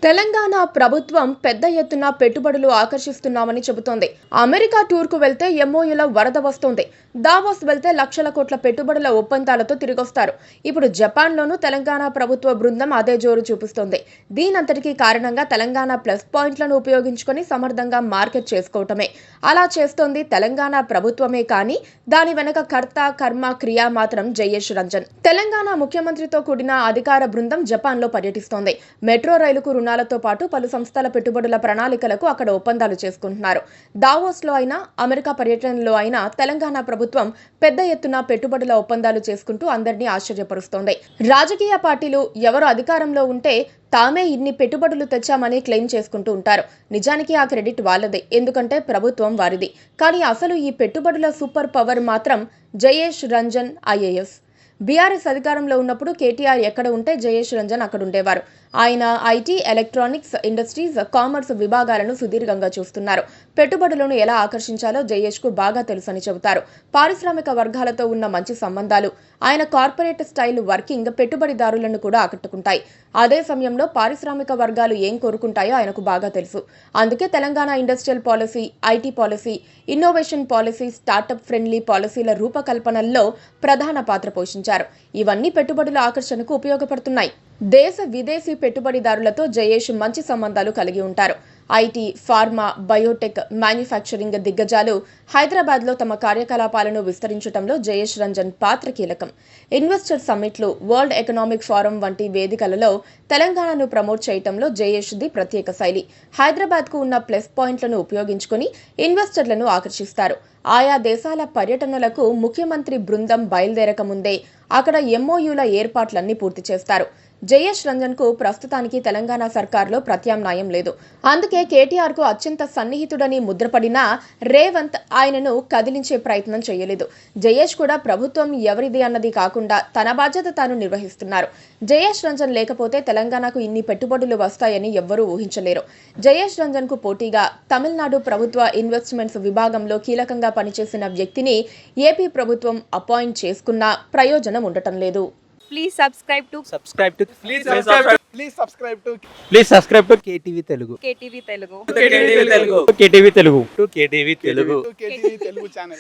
తెలంగాణ ప్రభుత్వం పెద్ద ఎత్తున పెట్టుబడులు ఆకర్షిస్తున్నామని చెబుతోంది. అమెరికా టూర్కు వెళ్తే ఎంఓయూల వరద వస్తోంది. దావోస్ వెళ్తే లక్షల కోట్ల పెట్టుబడుల ఒప్పందాలతో తిరిగొస్తారు. ఇప్పుడు జపాన్లోనూ తెలంగాణ ప్రభుత్వ బృందం అదే జోరు చూపిస్తోంది. దీనంతటికీ కారణంగా తెలంగాణ ప్లస్ పాయింట్లను ఉపయోగించుకొని సమర్థంగా మార్కెట్ చేసుకోవటమే. అలా చేస్తోంది తెలంగాణ ప్రభుత్వమే కానీ దాని వెనక కర్త కర్మ క్రియ మాత్రం జయేష్ రంజన్. తెలంగాణ ముఖ్యమంత్రితో కూడిన అధికార బృందం జపాన్లో పర్యటిస్తోంది. మెట్రో రైలుకు రుణాలతో పాటు పలు సంస్థల పెట్టుబడుల ప్రణాళికలకు అక్కడ ఒప్పందాలు చేసుకుంటున్నారు. దావోస్లో అయినా అమెరికా పర్యటనలో అయినా తెలంగాణ ప్రభుత్వం పెద్ద ఎత్తున పెట్టుబడుల ఒప్పందాలు చేసుకుంటూ అందరినీ ఆశ్చర్యపరుస్తోంది. రాజకీయ పార్టీలు ఎవరు అధికారంలో ఉంటే తామే ఇన్ని పెట్టుబడులు తెచ్చామని క్లెయిమ్ చేసుకుంటూ ఉంటారు. నిజానికి ఆ క్రెడిట్ వాళ్ళదే, ఎందుకంటే ప్రభుత్వం వారిది. కానీ అసలు ఈ పెట్టుబడుల సూపర్ పవర్ మాత్రం జయేష్ రంజన్ ఐఏఎస్. బీఆర్ఎస్ అధికారంలో ఉన్నప్పుడు కేటీఆర్ ఎక్కడ ఉంటే జయేష్ రంజన్ అక్కడ ఉండేవారు. ఆయన ఐటీ, ఎలక్ట్రానిక్స్, ఇండస్ట్రీస్, కామర్స్ విభాగాలను సుదీర్ఘంగా చూస్తున్నారు. పెట్టుబడులను ఎలా ఆకర్షించాలో జయేష్ కు బాగా తెలుసని చెబుతారు. పారిశ్రామిక వర్గాలతో ఉన్న మంచి సంబంధాలు, ఆయన కార్పొరేట్ స్టైల్ వర్కింగ్ పెట్టుబడిదారులను కూడా ఆకట్టుకుంటాయి. అదే సమయంలో పారిశ్రామిక వర్గాలు ఏం కోరుకుంటాయో ఆయనకు బాగా తెలుసు. అందుకే Telangana industrial policy, IT policy, innovation policy, startup friendly పాలసీల రూపకల్పనల్లో ప్రధాన పాత్ర పోషించారు. ఇవన్నీ పెట్టుబడుల ఆకర్షణకు ఉపయోగపడుతున్నాయి. దేశ విదేశీ పెట్టుబడిదారులతో జయేష్ మంచి సంబంధాలు కలిగి ఉంటారు. ఐటీ, ఫార్మా, బయోటెక్, మ్యానుఫ్యాక్చరింగ్ దిగ్గజాలు హైదరాబాద్లో తమ కార్యకలాపాలను విస్తరించడంలో జయేష్ రంజన్ పాత్ర కీలకం. ఇన్వెస్టర్ సమ్మిట్లు, వరల్డ్ ఎకనామిక్ ఫోరం వంటి వేదికలలో తెలంగాణను ప్రమోట్ చేయడంలో జయేష్ది ప్రత్యేక శైలి. హైదరాబాద్కు ఉన్న ప్లస్ పాయింట్లను ఉపయోగించుకుని ఇన్వెస్టర్లను ఆకర్షిస్తారు. ఆయా దేశాల పర్యటనలకు ముఖ్యమంత్రి బృందం బయలుదేరక ముందే అక్కడ ఎంఓయూల ఏర్పాట్లన్నీ పూర్తి చేస్తారు. జయేష్ రంజన్ కు ప్రస్తుతానికి తెలంగాణ సర్కార్లో ప్రత్యామ్నాయం లేదు. అందుకే కేటీఆర్ కు అత్యంత సన్నిహితుడని ముద్రపడినా రేవంత్ ఆయనను కదిలించే ప్రయత్నం చేయలేదు. జయేష్ కూడా ప్రభుత్వం ఎవరిది అన్నది కాకుండా తన బాధ్యత తాను నిర్వహిస్తున్నారు. జయేష్ రంజన్ లేకపోతే తెలంగాణకు ఇన్ని పెట్టుబడులు వస్తాయని ఎవ్వరూ ఊహించలేరు. జయేష్ రంజన్ కు పోటీగా తమిళనాడు ప్రభుత్వ ఇన్వెస్ట్మెంట్స్ విభాగంలో కీలకంగా పనిచేసిన వ్యక్తిని ఏపీ ప్రభుత్వం అపాయింట్ చేసుకున్నా ప్రయోజనం ఉండటం లేదు. Please subscribe to KTV Telugu. KTV Telugu. KTV Telugu channel.